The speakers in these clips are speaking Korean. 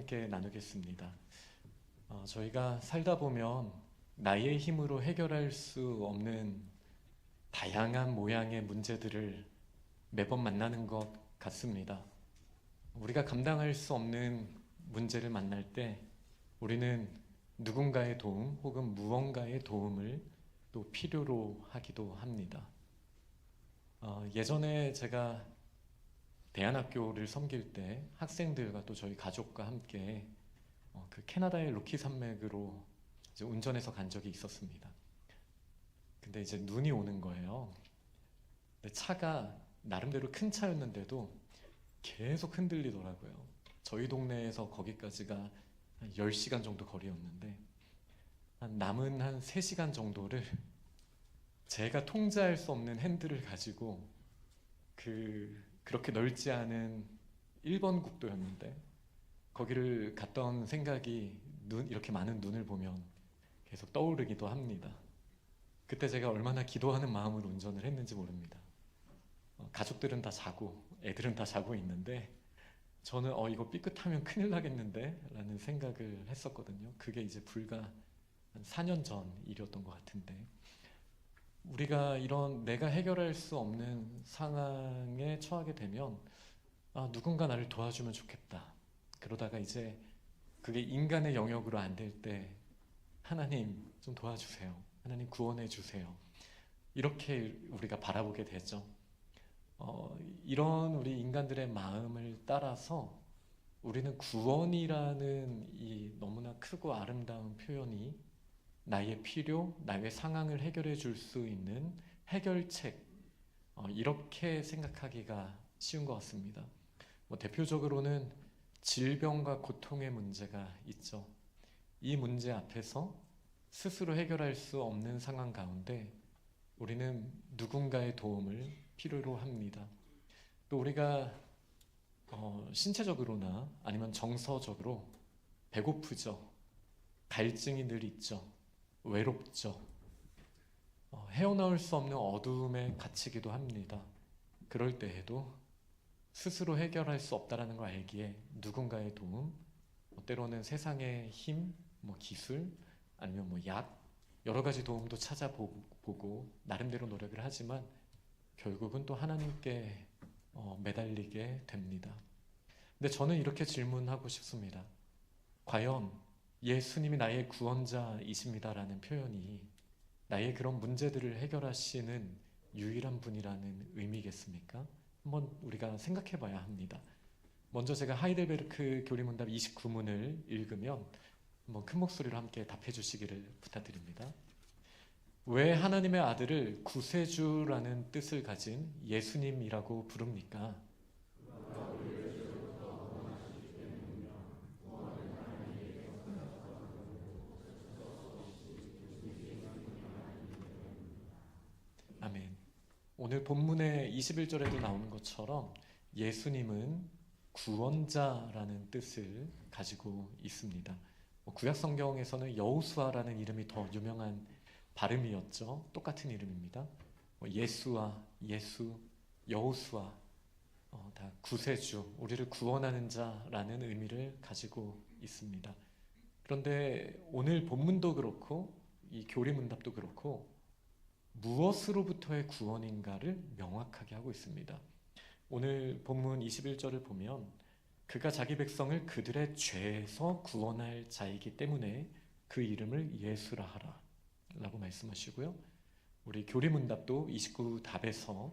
함께 나누겠습니다. 저희가 살다 보면 나의 힘으로 해결할 수 없는 다양한 모양의 문제들을 매번 만나는 것 같습니다. 우리가 감당할 수 없는 문제를 만날 때 우리는 누군가의 도움 혹은 무언가의 도움을 또 필요로 하기도 합니다. 예전에 제가 대안학교를 섬길 때 학생들과 또 저희 가족과 함께 그 캐나다의 로키 산맥으로 이제 운전해서 간 적이 있었습니다. 근데 이제 눈이 오는 거예요. 근데 차가 나름대로 큰 차였는데도 계속 흔들리더라고요. 저희 동네에서 거기까지가 한 10시간 정도 거리였는데 남은 한 3시간 정도를 제가 통제할 수 없는 핸들을 가지고 그렇게 넓지 않은 1번 국도였는데 거기를 갔던 생각이 이렇게 많은 눈을 보면 계속 떠오르기도 합니다. 그때 제가 얼마나 기도하는 마음으로 운전을 했는지 모릅니다. 가족들은 다 자고 애들은 다 자고 있는데 저는 이거 삐끗하면 큰일 나겠는데 라는 생각을 했었거든요. 그게 이제 불과 한 4년 전 일이었던 것 같은데 우리가 이런 내가 해결할 수 없는 상황에 처하게 되면 누군가 나를 도와주면 좋겠다. 그러다가 이제 그게 인간의 영역으로 안 될 때 하나님 좀 도와주세요. 하나님 구원해 주세요. 이렇게 우리가 바라보게 되죠. 이런 우리 인간들의 마음을 따라서 우리는 구원이라는 이 너무나 크고 아름다운 표현이 나의 필요, 나의 상황을 해결해 줄 수 있는 해결책, 이렇게 생각하기가 쉬운 것 같습니다. 대표적으로는 질병과 고통의 문제가 있죠. 이 문제 앞에서 스스로 해결할 수 없는 상황 가운데 우리는 누군가의 도움을 필요로 합니다. 또 우리가 신체적으로나 아니면 정서적으로 배고프죠. 갈증이 늘 있죠. 외롭죠. 헤어나올 수 없는 어두움에 갇히기도 합니다. 그럴 때에도 스스로 해결할 수 없다는 걸 알기에 누군가의 도움, 때로는 세상의 힘, 기술, 아니면 약, 여러 가지 도움도 찾아보고 나름대로 노력을 하지만 결국은 또 하나님께 매달리게 됩니다. 근데 저는 이렇게 질문하고 싶습니다. 과연 예수님이 나의 구원자이십니다라는 표현이 나의 그런 문제들을 해결하시는 유일한 분이라는 의미겠습니까? 한번 우리가 생각해 봐야 합니다. 먼저 제가 하이델베르크 교리문답 29문을 읽으면 한번 큰 목소리로 함께 답해 주시기를 부탁드립니다. 왜 하나님의 아들을 구세주라는 뜻을 가진 예수님이라고 부릅니까? 아멘. 오늘 본문의 21절에도 나오는 것처럼 예수님은 구원자라는 뜻을 가지고 있습니다. 구약 성경에서는 여호수아라는 이름이 더 유명한 발음이었죠. 똑같은 이름입니다. 예수와 예수, 여호수아, 다 구세주, 우리를 구원하는 자라는 의미를 가지고 있습니다. 그런데 오늘 본문도 그렇고 이 교리문답도 그렇고 무엇으로부터의 구원인가를 명확하게 하고 있습니다. 오늘 본문 21절을 보면 그가 자기 백성을 그들의 죄에서 구원할 자이기 때문에 그 이름을 예수라 하라 라고 말씀하시고요. 우리 교리문답도 29답에서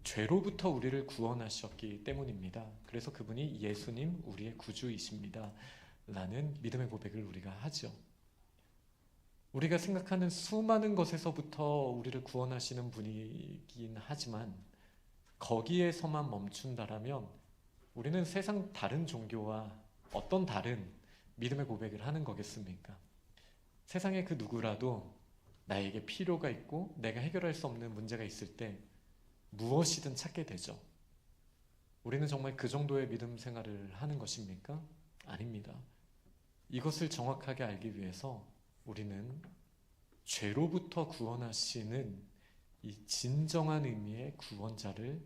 죄로부터 우리를 구원하셨기 때문입니다. 그래서 그분이 예수님 우리의 구주이십니다 라는 믿음의 고백을 우리가 하죠. 우리가 생각하는 수많은 것에서부터 우리를 구원하시는 분이긴 하지만 거기에서만 멈춘다라면 우리는 세상 다른 종교와 어떤 다른 믿음의 고백을 하는 거겠습니까? 세상의 그 누구라도 나에게 필요가 있고 내가 해결할 수 없는 문제가 있을 때 무엇이든 찾게 되죠. 우리는 정말 그 정도의 믿음 생활을 하는 것입니까? 아닙니다. 이것을 정확하게 알기 위해서 우리는 죄로부터 구원하시는 이 진정한 의미의 구원자를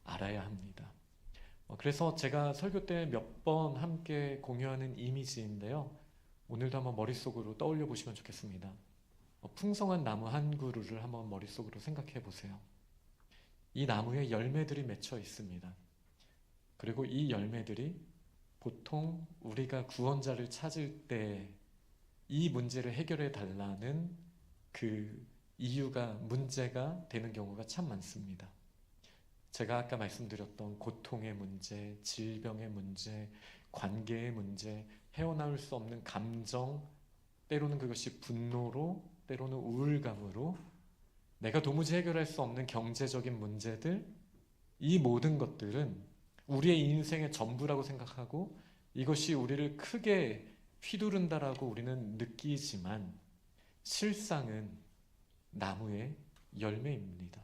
알아야 합니다. 그래서 제가 설교 때 몇 번 함께 공유하는 이미지인데요. 오늘도 한번 머릿속으로 떠올려 보시면 좋겠습니다. 풍성한 나무 한 그루를 한번 머릿속으로 생각해 보세요. 이 나무에 열매들이 맺혀 있습니다. 그리고 이 열매들이 보통 우리가 구원자를 찾을 때 이 문제를 해결해 달라는 그 이유가 문제가 되는 경우가 참 많습니다. 제가 아까 말씀드렸던 고통의 문제, 질병의 문제, 관계의 문제, 헤어나올 수 없는 감정, 때로는 그것이 분노로, 때로는 우울감으로, 내가 도무지 해결할 수 없는 경제적인 문제들, 이 모든 것들은 우리의 인생의 전부라고 생각하고 이것이 우리를 크게 휘두른다라고 우리는 느끼지만 실상은 나무의 열매입니다.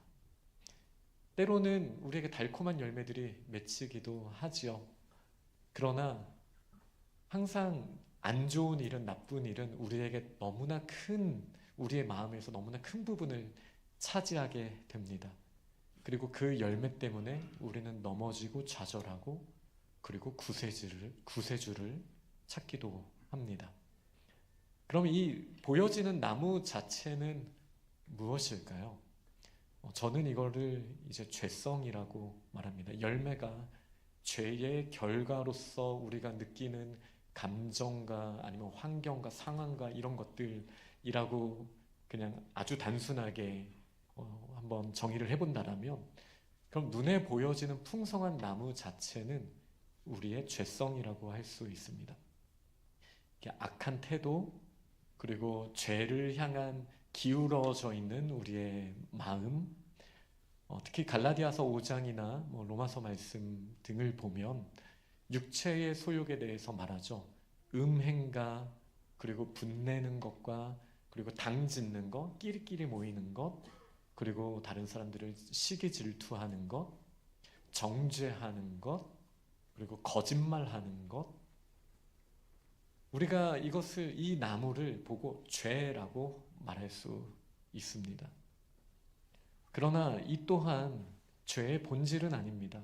때로는 우리에게 달콤한 열매들이 맺히기도 하지요. 그러나 항상 안 좋은 일은, 나쁜 일은 우리에게 너무나 큰, 우리의 마음에서 너무나 큰 부분을 차지하게 됩니다. 그리고 그 열매 때문에 우리는 넘어지고 좌절하고 그리고 구세주를 찾기도 합니다. 그럼 이 보여지는 나무 자체는 무엇일까요? 저는 이거를 이제 죄성이라고 말합니다. 열매가 죄의 결과로서 우리가 느끼는 감정과 아니면 환경과 상황과 이런 것들이라고 그냥 아주 단순하게 한번 정의를 해본다면, 그럼 눈에 보여지는 풍성한 나무 자체는 우리의 죄성이라고 할 수 있습니다. 악한 태도, 그리고 죄를 향한 기울어져 있는 우리의 마음, 특히 갈라디아서 5장이나 로마서 말씀 등을 보면 육체의 소욕에 대해서 말하죠. 음행과 그리고 분내는 것과 그리고 당짓는 것, 끼리끼리 모이는 것, 그리고 다른 사람들을 시기 질투하는 것, 정죄하는 것, 그리고 거짓말하는 것, 우리가 이 나무를 보고 죄라고 말할 수 있습니다. 그러나 이 또한 죄의 본질은 아닙니다.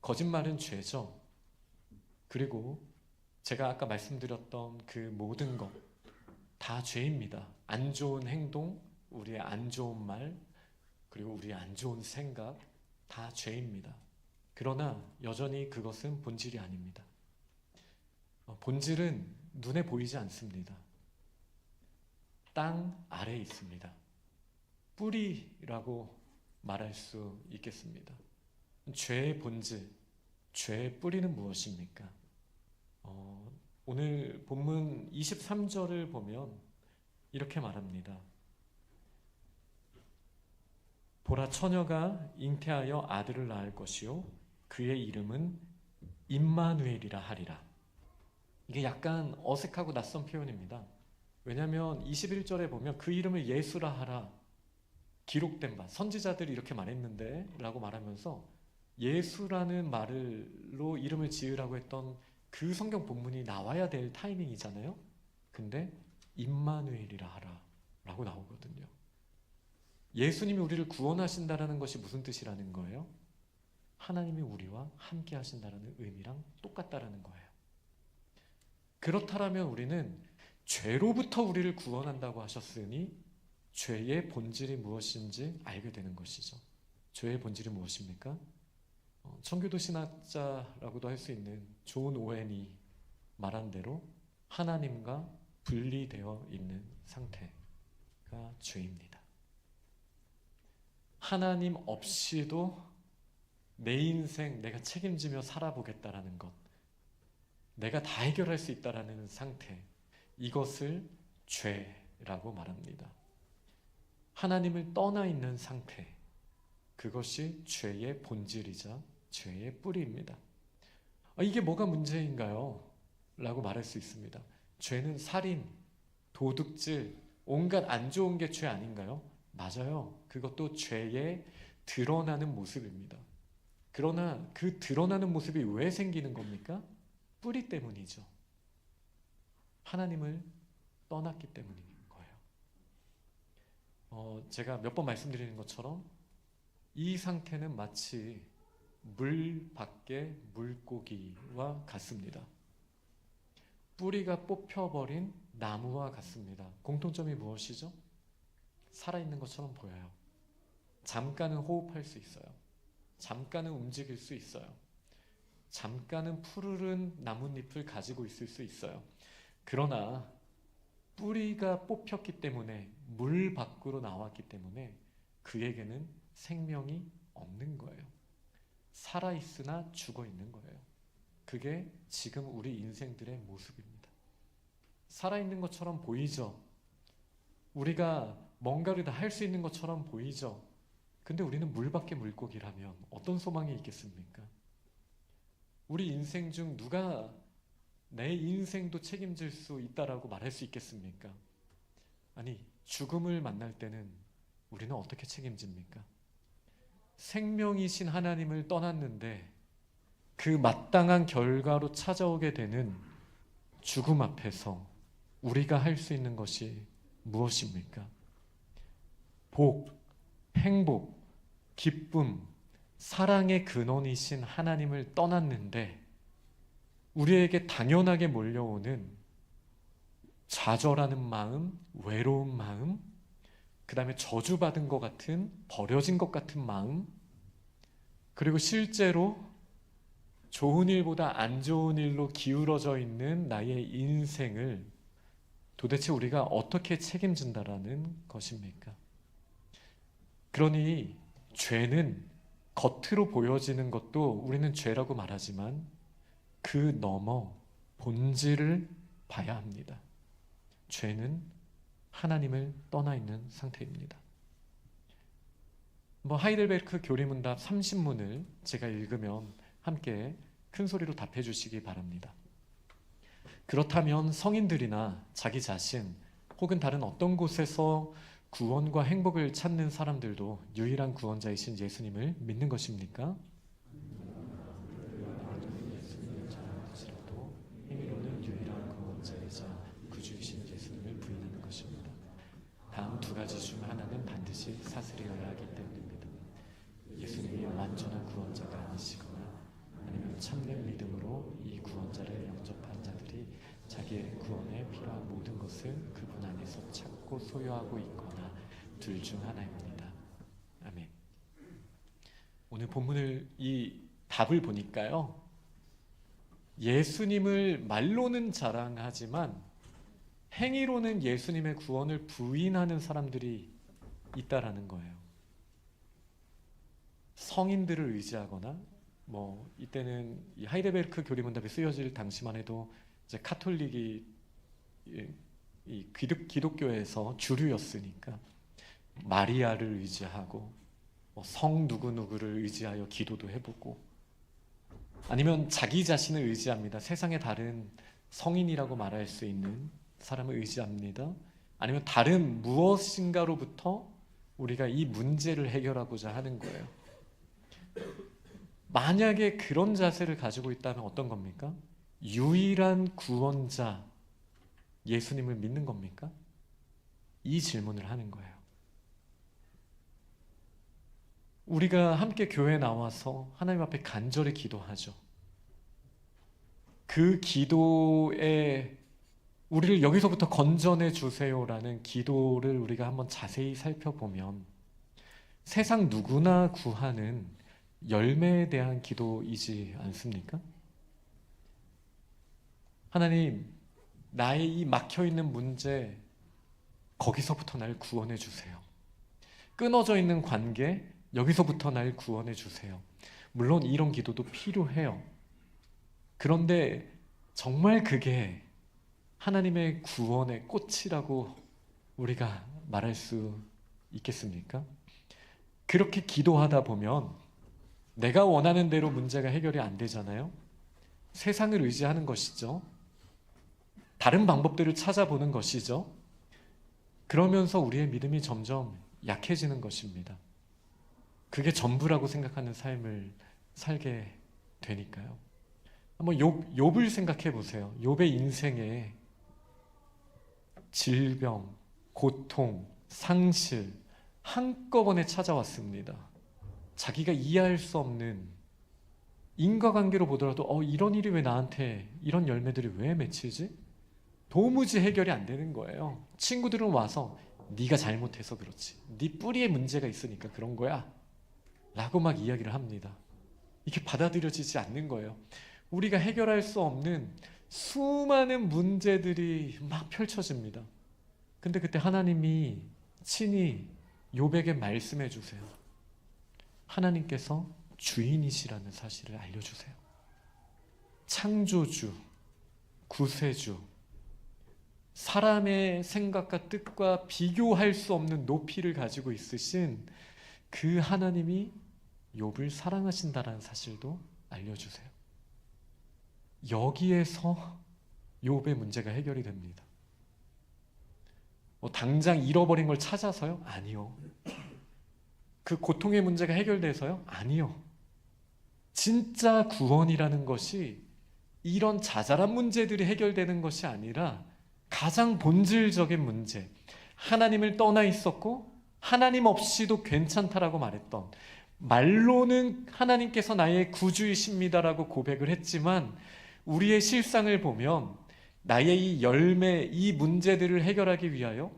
거짓말은 죄죠. 그리고 제가 아까 말씀드렸던 그 모든 것 다 죄입니다. 안 좋은 행동, 우리의 안 좋은 말, 그리고 우리의 안 좋은 생각 다 죄입니다. 그러나 여전히 그것은 본질이 아닙니다. 본질은 눈에 보이지 않습니다. 땅 아래에 있습니다. 뿌리라고 말할 수 있겠습니다. 죄의 본질, 죄의 뿌리는 무엇입니까? 오늘 본문 23절을 보면 이렇게 말합니다. 보라, 처녀가 잉태하여 아들을 낳을 것이요 그의 이름은 임마누엘이라 하리라. 이게 약간 어색하고 낯선 표현입니다. 왜냐하면 21절에 보면 그 이름을 예수라 하라, 기록된 바, 선지자들이 이렇게 말했는데 라고 말하면서 예수라는 말로 이름을 지으라고 했던 그 성경 본문이 나와야 될 타이밍이잖아요. 근데 임마누엘이라 하라 라고 나오거든요. 예수님이 우리를 구원하신다라는 것이 무슨 뜻이라는 거예요? 하나님이 우리와 함께 하신다라는 의미랑 똑같다라는 거예요. 그렇다면 우리는 죄로부터 우리를 구원한다고 하셨으니 죄의 본질이 무엇인지 알게 되는 것이죠. 죄의 본질이 무엇입니까? 청교도 신학자라고도 할 수 있는 존 오웬이 말한 대로 하나님과 분리되어 있는 상태가 죄입니다. 하나님 없이도 내 인생 내가 책임지며 살아보겠다라는 것, 내가 다 해결할 수 있다라는 상태, 이것을 죄라고 말합니다. 하나님을 떠나 있는 상태, 그것이 죄의 본질이자 죄의 뿌리입니다. 이게 뭐가 문제인가요? 라고 말할 수 있습니다. 죄는 살인, 도둑질, 온갖 안 좋은 게 죄 아닌가요? 맞아요. 그것도 죄의 드러나는 모습입니다. 그러나 그 드러나는 모습이 왜 생기는 겁니까? 뿌리 때문이죠. 하나님을 떠났기 때문인 거예요. 제가 몇 번 말씀드리는 것처럼 이 상태는 마치 물 밖의 물고기와 같습니다. 뿌리가 뽑혀버린 나무와 같습니다. 공통점이 무엇이죠? 살아있는 것처럼 보여요. 잠깐은 호흡할 수 있어요. 잠깐은 움직일 수 있어요. 잠깐은 푸르른 나뭇잎을 가지고 있을 수 있어요. 그러나 뿌리가 뽑혔기 때문에, 물 밖으로 나왔기 때문에 그에게는 생명이 없는 거예요. 살아있으나 죽어있는 거예요. 그게 지금 우리 인생들의 모습입니다. 살아있는 것처럼 보이죠? 우리가 뭔가를 다 할 수 있는 것처럼 보이죠? 근데 우리는 물 밖의 물고기라면 어떤 소망이 있겠습니까? 우리 인생 중 누가 내 인생도 책임질 수 있다라고 말할 수 있겠습니까? 아니, 죽음을 만날 때는 우리는 어떻게 책임집니까? 생명이신 하나님을 떠났는데 그 마땅한 결과로 찾아오게 되는 죽음 앞에서 우리가 할 수 있는 것이 무엇입니까? 복, 행복, 기쁨, 사랑의 근원이신 하나님을 떠났는데 우리에게 당연하게 몰려오는 좌절하는 마음, 외로운 마음, 그 다음에 저주받은 것 같은, 버려진 것 같은 마음, 그리고 실제로 좋은 일보다 안 좋은 일로 기울어져 있는 나의 인생을 도대체 우리가 어떻게 책임진다라는 것입니까? 그러니 죄는 겉으로 보여지는 것도 우리는 죄라고 말하지만 그 너머 본질을 봐야 합니다. 죄는 하나님을 떠나 있는 상태입니다. 하이델베르크 교리문답 30문을 제가 읽으면 함께 큰 소리로 답해 주시기 바랍니다. 그렇다면 성인들이나 자기 자신 혹은 다른 어떤 곳에서 구원과 행복을 찾는 사람들도 유일한 구원자이신 예수님을 믿는 것입니까? 행위로는 유일한 구원자이자 구주이신 예수님을 부인하는 것입니다. 다음 두 가지 중 하나는 반드시 사슬이어야 하기 때문입니다. 예수님이 완전한 구원자가 아니시거나 아니면 참된 믿음으로 이 구원자를 영접한 자들이 자기의 구원에 필요한 모든 것을 그분 안에서 찾고 소유하고 있거나 둘 중 하나입니다. 아멘. 오늘 본문을 이 답을 보니까요, 예수님을 말로는 자랑하지만 행위로는 예수님의 구원을 부인하는 사람들이 있다라는 거예요. 성인들을 의지하거나 이때는 이 하이델베르크 교리문답이 쓰여질 당시만 해도 이제 카톨릭이 이 기독교에서 주류였으니까 마리아를 의지하고 성 누구누구를 의지하여 기도도 해보고 아니면 자기 자신을 의지합니다. 세상에 다른 성인이라고 말할 수 있는 사람을 의지합니다. 아니면 다른 무엇인가로부터 우리가 이 문제를 해결하고자 하는 거예요. 만약에 그런 자세를 가지고 있다면 어떤 겁니까? 유일한 구원자 예수님을 믿는 겁니까? 이 질문을 하는 거예요. 우리가 함께 교회에 나와서 하나님 앞에 간절히 기도하죠. 그 기도에 우리를 여기서부터 건져내 주세요라는 기도를 우리가 한번 자세히 살펴보면 세상 누구나 구하는 열매에 대한 기도이지 않습니까? 하나님, 나의 이 막혀있는 문제 거기서부터 날 구원해 주세요. 끊어져 있는 관계 여기서부터 날 구원해 주세요. 물론 이런 기도도 필요해요. 그런데 정말 그게 하나님의 구원의 꽃이라고 우리가 말할 수 있겠습니까? 그렇게 기도하다 보면 내가 원하는 대로 문제가 해결이 안 되잖아요. 세상을 의지하는 것이죠. 다른 방법들을 찾아보는 것이죠. 그러면서 우리의 믿음이 점점 약해지는 것입니다. 그게 전부라고 생각하는 삶을 살게 되니까요. 한번 욥을 생각해 보세요. 욥의 인생에 질병, 고통, 상실 한꺼번에 찾아왔습니다. 자기가 이해할 수 없는 인과관계로 보더라도 이런 일이 왜 나한테, 이런 열매들이 왜 맺히지? 도무지 해결이 안 되는 거예요. 친구들은 와서 네가 잘못해서 그렇지, 네 뿌리에 문제가 있으니까 그런 거야 라고 막 이야기를 합니다. 이게 받아들여지지 않는 거예요. 우리가 해결할 수 없는 수많은 문제들이 막 펼쳐집니다. 근데 그때 하나님이 친히 욥에게 말씀해 주세요. 하나님께서 주인이시라는 사실을 알려주세요. 창조주, 구세주, 사람의 생각과 뜻과 비교할 수 없는 높이를 가지고 있으신 그 하나님이 욥을 사랑하신다는 사실도 알려주세요. 여기에서 욥의 문제가 해결이 됩니다. 당장 잃어버린 걸 찾아서요? 아니요. 그 고통의 문제가 해결돼서요? 아니요. 진짜 구원이라는 것이 이런 자잘한 문제들이 해결되는 것이 아니라 가장 본질적인 문제, 하나님을 떠나 있었고 하나님 없이도 괜찮다라고 말했던, 말로는 하나님께서 나의 구주이십니다라고 고백을 했지만 우리의 실상을 보면 나의 이 열매, 이 문제들을 해결하기 위하여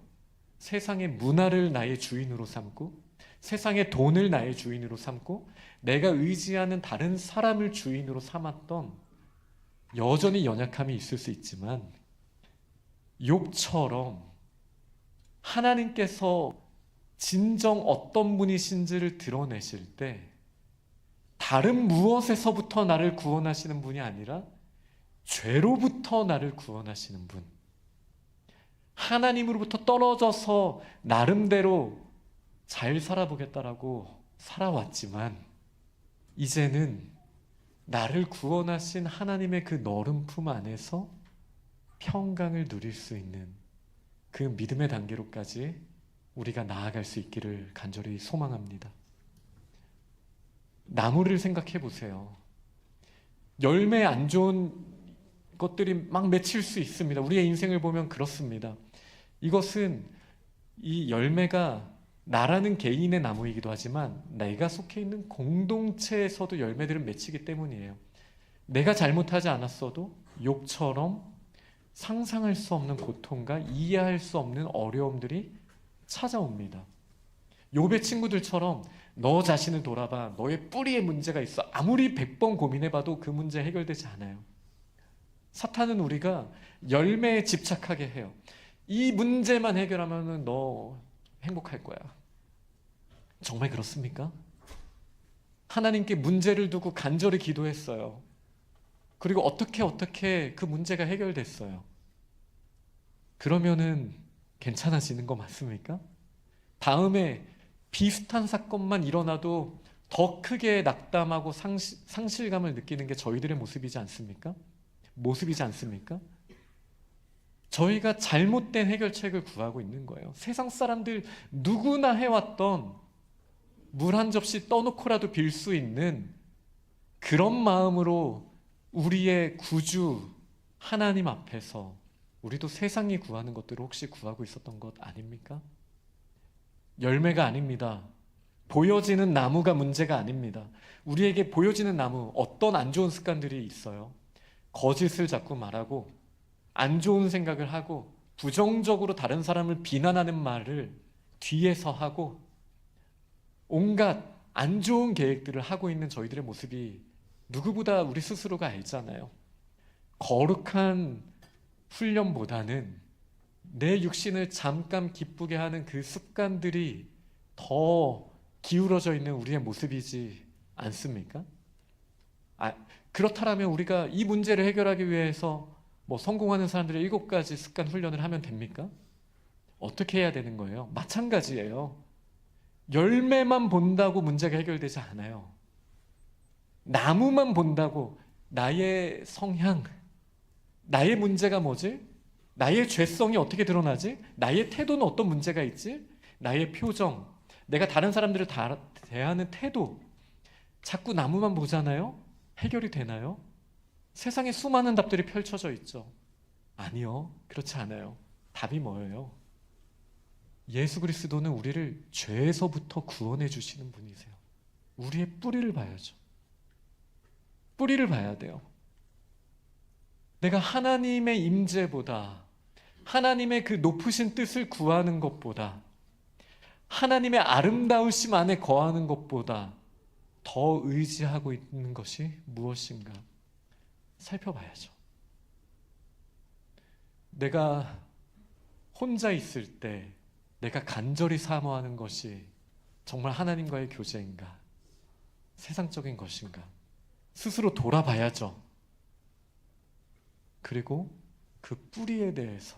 세상의 문화를 나의 주인으로 삼고 세상의 돈을 나의 주인으로 삼고 내가 의지하는 다른 사람을 주인으로 삼았던, 여전히 연약함이 있을 수 있지만 욥처럼 하나님께서 진정 어떤 분이신지를 드러내실 때 다른 무엇에서부터 나를 구원하시는 분이 아니라 죄로부터 나를 구원하시는 분, 하나님으로부터 떨어져서 나름대로 잘 살아보겠다라고 살아왔지만 이제는 나를 구원하신 하나님의 그 너른 품 안에서 평강을 누릴 수 있는 그 믿음의 단계로까지 우리가 나아갈 수 있기를 간절히 소망합니다. 나무를 생각해 보세요. 열매 안 좋은 것들이 막 맺힐 수 있습니다. 우리의 인생을 보면 그렇습니다. 이것은 이 열매가 나라는 개인의 나무이기도 하지만 내가 속해 있는 공동체에서도 열매들은 맺히기 때문이에요. 내가 잘못하지 않았어도 욥처럼 상상할 수 없는 고통과 이해할 수 없는 어려움들이 찾아옵니다. 욥의 친구들처럼 너 자신을 돌아봐, 너의 뿌리에 문제가 있어, 아무리 100번 고민해봐도 그 문제 해결되지 않아요. 사탄은 우리가 열매에 집착하게 해요. 이 문제만 해결하면 너 행복할 거야. 정말 그렇습니까? 하나님께 문제를 두고 간절히 기도했어요. 그리고 어떻게 그 문제가 해결됐어요. 그러면은 괜찮아지는 거 맞습니까? 다음에 비슷한 사건만 일어나도 더 크게 낙담하고 상실감을 느끼는 게 저희들의 모습이지 않습니까? 저희가 잘못된 해결책을 구하고 있는 거예요. 세상 사람들 누구나 해왔던 물 한 접시 떠놓고라도 빌 수 있는 그런 마음으로 우리의 구주 하나님 앞에서 우리도 세상이 구하는 것들을 혹시 구하고 있었던 것 아닙니까? 열매가 아닙니다. 보여지는 나무가 문제가 아닙니다. 우리에게 보여지는 나무, 어떤 안 좋은 습관들이 있어요. 거짓을 자꾸 말하고 안 좋은 생각을 하고 부정적으로 다른 사람을 비난하는 말을 뒤에서 하고 온갖 안 좋은 계획들을 하고 있는 저희들의 모습이 누구보다 우리 스스로가 알잖아요. 거룩한 훈련보다는 내 육신을 잠깐 기쁘게 하는 그 습관들이 더 기울어져 있는 우리의 모습이지 않습니까? 그렇다면 우리가 이 문제를 해결하기 위해서 성공하는 사람들의 7가지 습관 훈련을 하면 됩니까? 어떻게 해야 되는 거예요? 마찬가지예요. 열매만 본다고 문제가 해결되지 않아요. 나무만 본다고 나의 성향, 나의 문제가 뭐지? 나의 죄성이 어떻게 드러나지? 나의 태도는 어떤 문제가 있지? 나의 표정, 내가 다른 사람들을 대하는 태도, 자꾸 나무만 보잖아요? 해결이 되나요? 세상에 수많은 답들이 펼쳐져 있죠. 아니요, 그렇지 않아요. 답이 뭐예요? 예수 그리스도는 우리를 죄에서부터 구원해 주시는 분이세요. 우리의 뿌리를 봐야죠. 뿌리를 봐야 돼요. 내가 하나님의 임재보다, 하나님의 그 높으신 뜻을 구하는 것보다, 하나님의 아름다우심 안에 거하는 것보다 더 의지하고 있는 것이 무엇인가 살펴봐야죠. 내가 혼자 있을 때 내가 간절히 사모하는 것이 정말 하나님과의 교제인가? 세상적인 것인가? 스스로 돌아봐야죠. 그리고 그 뿌리에 대해서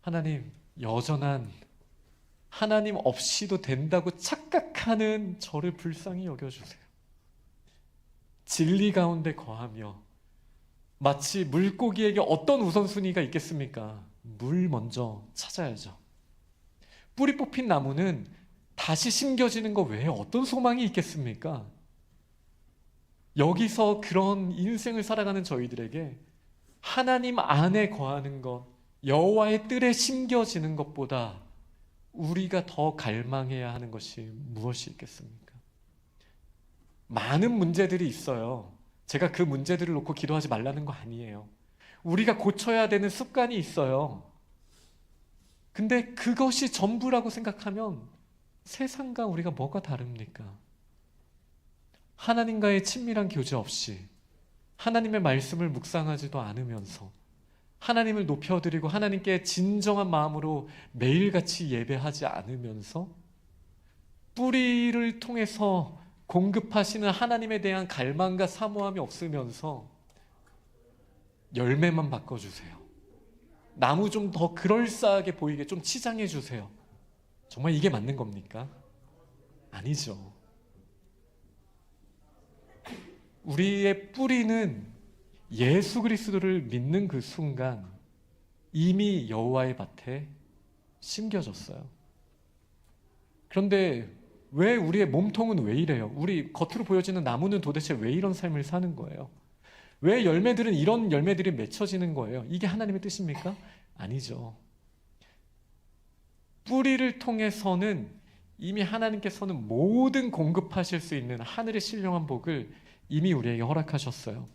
하나님, 여전한 하나님 없이도 된다고 착각하는 저를 불쌍히 여겨주세요. 진리 가운데 거하며 마치 물고기에게 어떤 우선순위가 있겠습니까? 물 먼저 찾아야죠. 뿌리 뽑힌 나무는 다시 심겨지는 것 외에 어떤 소망이 있겠습니까? 여기서 그런 인생을 살아가는 저희들에게 하나님 안에 거하는 것, 여호와의 뜰에 심겨지는 것보다 우리가 더 갈망해야 하는 것이 무엇이 있겠습니까? 많은 문제들이 있어요. 제가 그 문제들을 놓고 기도하지 말라는 거 아니에요. 우리가 고쳐야 되는 습관이 있어요. 근데 그것이 전부라고 생각하면 세상과 우리가 뭐가 다릅니까? 하나님과의 친밀한 교제 없이 하나님의 말씀을 묵상하지도 않으면서 하나님을 높여드리고 하나님께 진정한 마음으로 매일같이 예배하지 않으면서 뿌리를 통해서 공급하시는 하나님에 대한 갈망과 사모함이 없으면서 열매만 바꿔주세요. 나무 좀 더 그럴싸하게 보이게 좀 치장해 주세요. 정말 이게 맞는 겁니까? 아니죠. 우리의 뿌리는 예수 그리스도를 믿는 그 순간 이미 여호와의 밭에 심겨졌어요. 그런데 왜 우리의 몸통은 왜 이래요? 우리 겉으로 보여지는 나무는 도대체 왜 이런 삶을 사는 거예요? 왜 열매들은 이런 열매들이 맺혀지는 거예요? 이게 하나님의 뜻입니까? 아니죠. 뿌리를 통해서는 이미 하나님께서는 모든 공급하실 수 있는 하늘의 신령한 복을 이미 우리에게 허락하셨어요.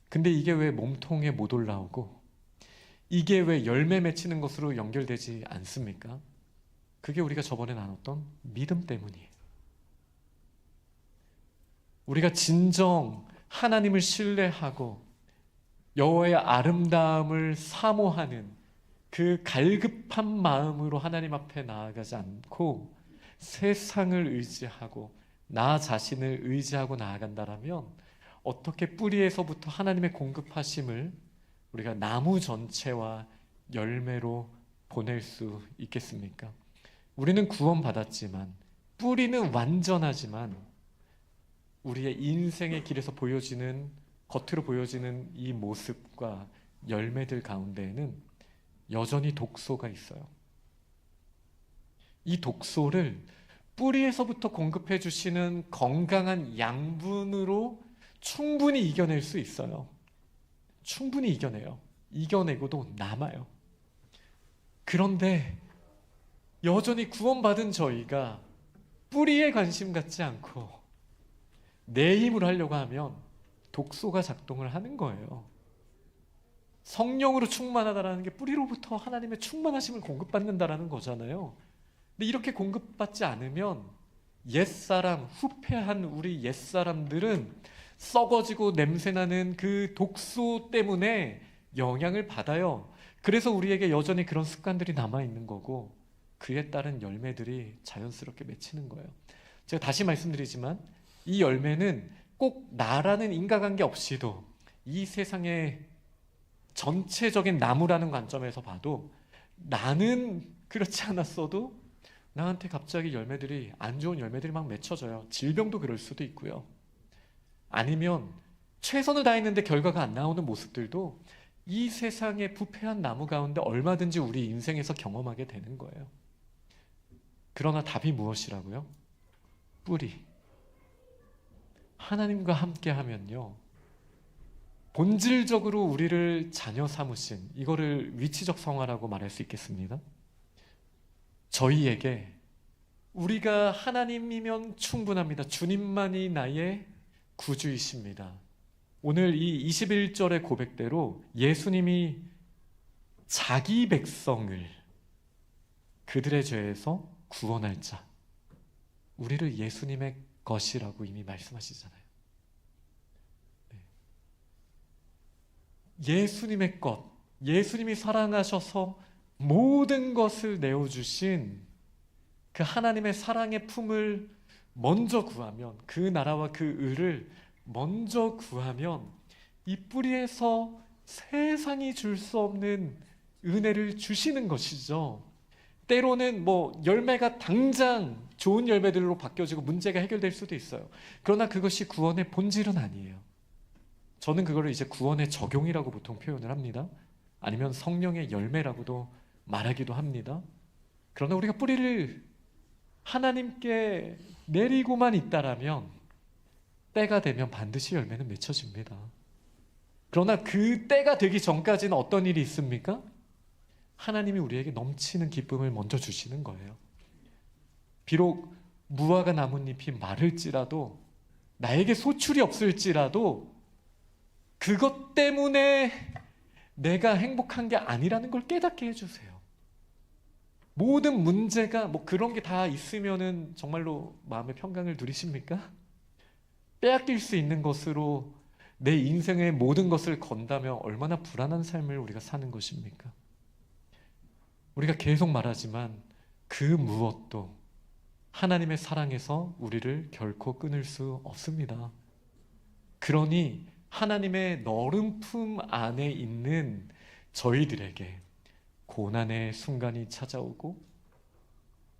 근데 이게 왜 몸통에 못 올라오고 이게 왜 열매 맺히는 것으로 연결되지 않습니까? 그게 우리가 저번에 나눴던 믿음 때문이에요. 우리가 진정 하나님을 신뢰하고 여호와의 아름다움을 사모하는 그 갈급한 마음으로 하나님 앞에 나아가지 않고 세상을 의지하고 나 자신을 의지하고 나아간다라면 어떻게 뿌리에서부터 하나님의 공급하심을 우리가 나무 전체와 열매로 보낼 수 있겠습니까? 우리는 구원받았지만 뿌리는 완전하지만 우리의 인생의 길에서 보여지는 겉으로 보여지는 이 모습과 열매들 가운데에는 여전히 독소가 있어요. 이 독소를 뿌리에서부터 공급해 주시는 건강한 양분으로 충분히 이겨낼 수 있어요. 충분히 이겨내요. 이겨내고도 남아요. 그런데 여전히 구원받은 저희가 뿌리에 관심 갖지 않고 내 힘으로 하려고 하면 독소가 작동을 하는 거예요. 성령으로 충만하다라는 게 뿌리로부터 하나님의 충만하심을 공급받는다라는 거잖아요. 근데 이렇게 공급받지 않으면 옛사람, 후패한 우리 옛사람들은 썩어지고 냄새나는 그 독소 때문에 영향을 받아요. 그래서 우리에게 여전히 그런 습관들이 남아있는 거고 그에 따른 열매들이 자연스럽게 맺히는 거예요. 제가 다시 말씀드리지만 이 열매는 꼭 나라는 인과관계 없이도 이 세상의 전체적인 나무라는 관점에서 봐도 나는 그렇지 않았어도 나한테 갑자기 열매들이 안 좋은 열매들이 막 맺혀져요. 질병도 그럴 수도 있고요. 아니면 최선을 다했는데 결과가 안 나오는 모습들도 이 세상의 부패한 나무 가운데 얼마든지 우리 인생에서 경험하게 되는 거예요. 그러나 답이 무엇이라고요? 뿌리. 하나님과 함께 하면요. 본질적으로 우리를 자녀 삼으신 이거를 위치적 성화라고 말할 수 있겠습니다. 저희에게 우리가 하나님이면 충분합니다. 주님만이 나의 구주이십니다. 오늘 이 21절의 고백대로 예수님이 자기 백성을 그들의 죄에서 구원할 자, 우리를 예수님의 것이라고 이미 말씀하시잖아요. 예수님의 것, 예수님이 사랑하셔서 모든 것을 내어주신 그 하나님의 사랑의 품을 먼저 구하면, 그 나라와 그 의를 먼저 구하면 이 뿌리에서 세상이 줄 수 없는 은혜를 주시는 것이죠. 때로는 열매가 당장 좋은 열매들로 바뀌어지고 문제가 해결될 수도 있어요. 그러나 그것이 구원의 본질은 아니에요. 저는 그거를 이제 구원의 적용이라고 보통 표현을 합니다. 아니면 성령의 열매라고도 말하기도 합니다. 그러나 우리가 뿌리를 하나님께 내리고만 있다라면 때가 되면 반드시 열매는 맺혀집니다. 그러나 그 때가 되기 전까지는 어떤 일이 있습니까? 하나님이 우리에게 넘치는 기쁨을 먼저 주시는 거예요. 비록 무화과 나뭇잎이 마를지라도, 나에게 소출이 없을지라도 그것 때문에 내가 행복한 게 아니라는 걸 깨닫게 해주세요. 모든 문제가 그런 게 다 있으면은 정말로 마음의 평강을 누리십니까? 빼앗길 수 있는 것으로 내 인생의 모든 것을 건다면 얼마나 불안한 삶을 우리가 사는 것입니까? 우리가 계속 말하지만 그 무엇도 하나님의 사랑에서 우리를 결코 끊을 수 없습니다. 그러니 하나님의 너른 품 안에 있는 저희들에게 고난의 순간이 찾아오고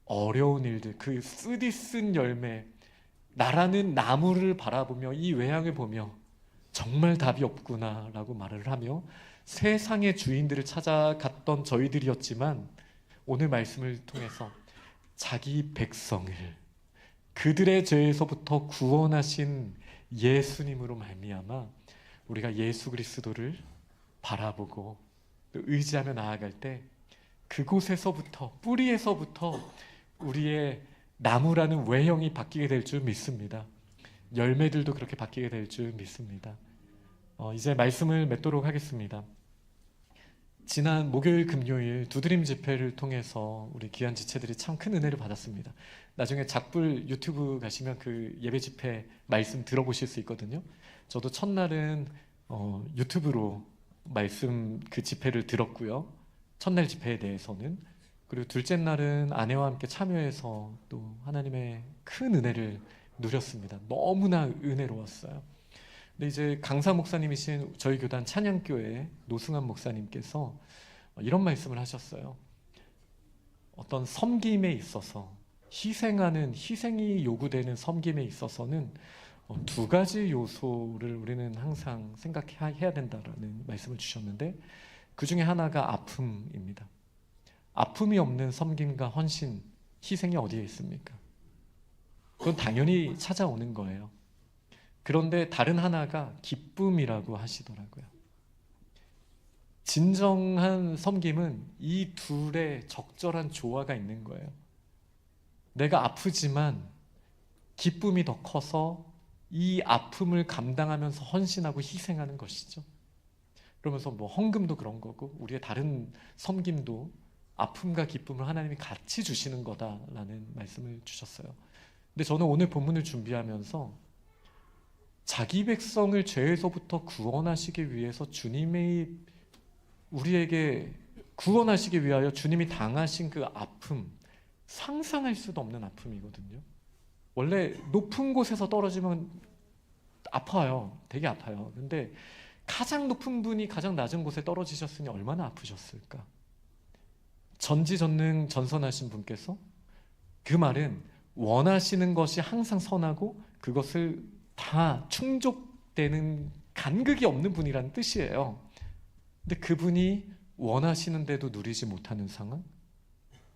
어려운 일들, 그 쓰디쓴 열매, 나라는 나무를 바라보며 이 외양을 보며 정말 답이 없구나 라고 말을 하며 세상의 주인들을 찾아갔던 저희들이었지만, 오늘 말씀을 통해서 자기 백성을 그들의 죄에서부터 구원하신 예수님으로 말미암아 우리가 예수 그리스도를 바라보고 또 의지하며 나아갈 때 그곳에서부터, 뿌리에서부터 우리의 나무라는 외형이 바뀌게 될 줄 믿습니다. 열매들도 그렇게 바뀌게 될 줄 믿습니다. 이제 말씀을 맺도록 하겠습니다. 지난 목요일, 금요일 두드림 집회를 통해서 우리 귀한 지체들이 참 큰 은혜를 받았습니다. 나중에 작불 유튜브 가시면 그 예배 집회 말씀 들어보실 수 있거든요. 저도 첫날은 유튜브로 말씀 그 집회를 들었고요. 첫날 집회에 대해서는. 그리고 둘째 날은 아내와 함께 참여해서 또 하나님의 큰 은혜를 누렸습니다. 너무나 은혜로웠어요. 근데 이제 강사 목사님이신 저희 교단 찬양교회 노승환 목사님께서 이런 말씀을 하셨어요. 어떤 섬김에 있어서 희생이 요구되는 섬김에 있어서는 두 가지 요소를 우리는 항상 생각해야 된다라는 말씀을 주셨는데, 그 중에 하나가 아픔입니다. 아픔이 없는 섬김과 헌신, 희생이 어디에 있습니까? 그건 당연히 찾아오는 거예요. 그런데 다른 하나가 기쁨이라고 하시더라고요. 진정한 섬김은 이 둘의 적절한 조화가 있는 거예요. 내가 아프지만 기쁨이 더 커서 이 아픔을 감당하면서 헌신하고 희생하는 것이죠. 그러면서 헌금도 그런 거고 우리의 다른 섬김도 아픔과 기쁨을 하나님이 같이 주시는 거다라는 말씀을 주셨어요. 근데 저는 오늘 본문을 준비하면서 자기 백성을 죄에서부터 구원하시기 위해서 우리에게 구원하시기 위하여 주님이 당하신 그 아픔, 상상할 수도 없는 아픔이거든요. 원래 높은 곳에서 떨어지면 아파요. 되게 아파요. 근데 가장 높은 분이 가장 낮은 곳에 떨어지셨으니 얼마나 아프셨을까? 전지전능 전선하신 분께서, 그 말은 원하시는 것이 항상 선하고 그것을 다 충족되는 간극이 없는 분이라는 뜻이에요. 근데 그분이 원하시는데도 누리지 못하는 상황,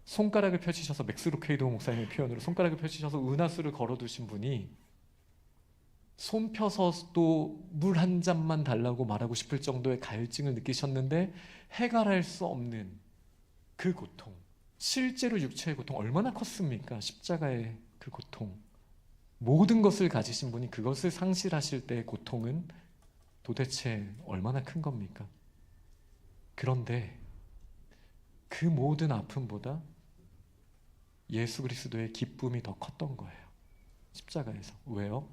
손가락을 펼치셔서, 맥스루 케이도 목사님의 표현으로 손가락을 펼치셔서 은하수를 걸어두신 분이 손 펴서도 물 한 잔만 달라고 말하고 싶을 정도의 갈증을 느끼셨는데 해결할 수 없는 그 고통, 실제로 육체의 고통 얼마나 컸습니까? 십자가의 그 고통, 모든 것을 가지신 분이 그것을 상실하실 때의 고통은 도대체 얼마나 큰 겁니까? 그런데 그 모든 아픔보다 예수 그리스도의 기쁨이 더 컸던 거예요. 십자가에서. 왜요?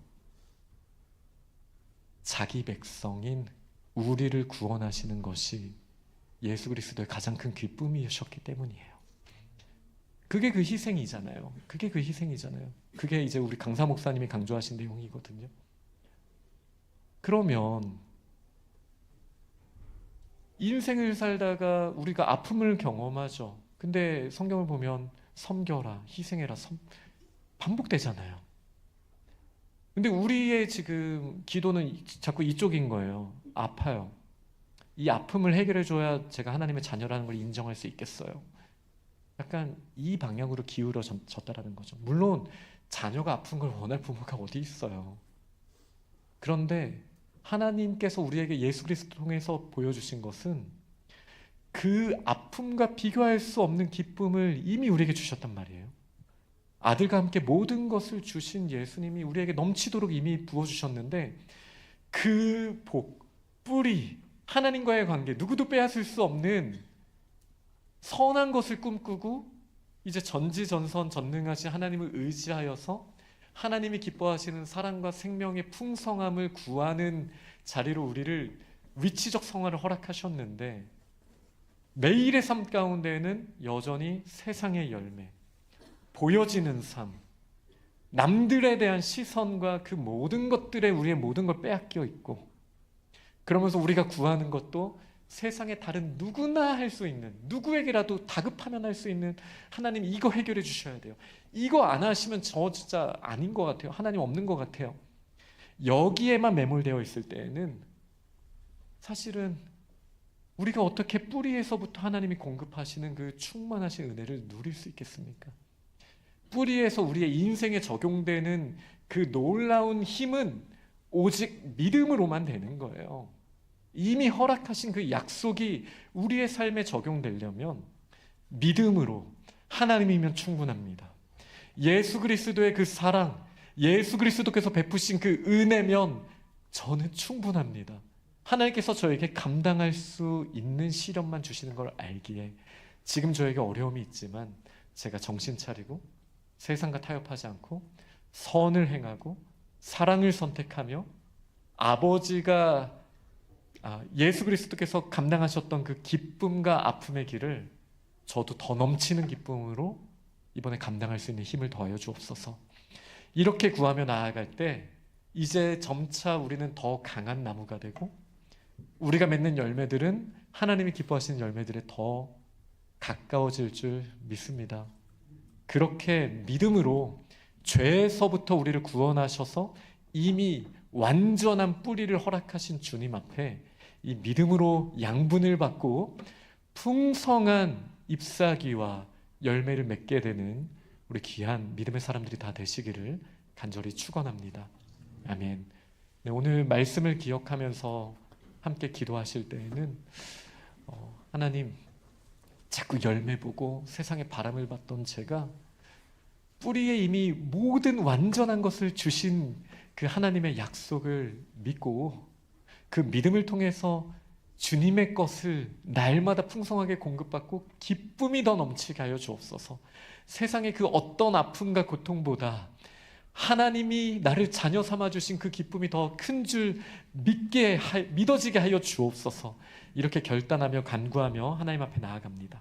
자기 백성인 우리를 구원하시는 것이 예수 그리스도의 가장 큰 기쁨이셨기 때문이에요. 그게 그 희생이잖아요. 그게 이제 우리 강사 목사님이 강조하신 내용이거든요. 그러면 인생을 살다가 우리가 아픔을 경험하죠. 근데 성경을 보면 섬겨라, 희생해라, 반복되잖아요. 근데 우리의 지금 기도는 자꾸 이쪽인 거예요. 아파요. 이 아픔을 해결해 줘야 제가 하나님의 자녀라는 걸 인정할 수 있겠어요. 약간 이 방향으로 기울어졌다라는 거죠. 물론 자녀가 아픈 걸 원할 부모가 어디 있어요. 그런데 하나님께서 우리에게 예수 그리스도 통해서 보여주신 것은 그 아픔과 비교할 수 없는 기쁨을 이미 우리에게 주셨단 말이에요. 아들과 함께 모든 것을 주신 예수님이 우리에게 넘치도록 이미 부어주셨는데 그 복, 뿌리, 하나님과의 관계, 누구도 빼앗을 수 없는 선한 것을 꿈꾸고 이제 전지전선 전능하신 하나님을 의지하여서 하나님이 기뻐하시는 사랑과 생명의 풍성함을 구하는 자리로 우리를 위치적 성화를 허락하셨는데 매일의 삶 가운데에는 여전히 세상의 열매, 보여지는 삶, 남들에 대한 시선과 그 모든 것들에 우리의 모든 걸 빼앗겨 있고 그러면서 우리가 구하는 것도 세상에 다른 누구나 할 수 있는 누구에게라도 다급하면 할 수 있는 하나님 이거 해결해 주셔야 돼요. 이거 안 하시면 저 진짜 아닌 것 같아요. 하나님 없는 것 같아요. 여기에만 매몰되어 있을 때에는 사실은 우리가 어떻게 뿌리에서부터 하나님이 공급하시는 그 충만하신 은혜를 누릴 수 있겠습니까? 뿌리에서 우리의 인생에 적용되는 그 놀라운 힘은 오직 믿음으로만 되는 거예요. 이미 허락하신 그 약속이 우리의 삶에 적용되려면 믿음으로 하나님이면 충분합니다. 예수 그리스도의 그 사랑, 예수 그리스도께서 베푸신 그 은혜면 저는 충분합니다. 하나님께서 저에게 감당할 수 있는 시련만 주시는 걸 알기에 지금 저에게 어려움이 있지만 제가 정신 차리고 세상과 타협하지 않고 선을 행하고 사랑을 선택하며 아버지가 예수 그리스도께서 감당하셨던 그 기쁨과 아픔의 길을 저도 더 넘치는 기쁨으로 이번에 감당할 수 있는 힘을 더하여 주옵소서. 이렇게 구하며 나아갈 때 이제 점차 우리는 더 강한 나무가 되고 우리가 맺는 열매들은 하나님이 기뻐하시는 열매들에 더 가까워질 줄 믿습니다. 그렇게 믿음으로 죄에서부터 우리를 구원하셔서 이미 완전한 뿌리를 허락하신 주님 앞에 이 믿음으로 양분을 받고 풍성한 잎사귀와 열매를 맺게 되는 우리 귀한 믿음의 사람들이 다 되시기를 간절히 축원합니다. 아멘. 네, 오늘 말씀을 기억하면서 함께 기도하실 때에는 하나님 자꾸 열매 보고 세상에 바람을 받던 제가 뿌리에 이미 모든 완전한 것을 주신 그 하나님의 약속을 믿고 그 믿음을 통해서 주님의 것을 날마다 풍성하게 공급받고 기쁨이 더 넘치게 하여 주옵소서. 세상의 그 어떤 아픔과 고통보다 하나님이 나를 자녀 삼아 주신 그 기쁨이 더 큰 줄 믿어지게 하여 주옵소서. 이렇게 결단하며 간구하며 하나님 앞에 나아갑니다.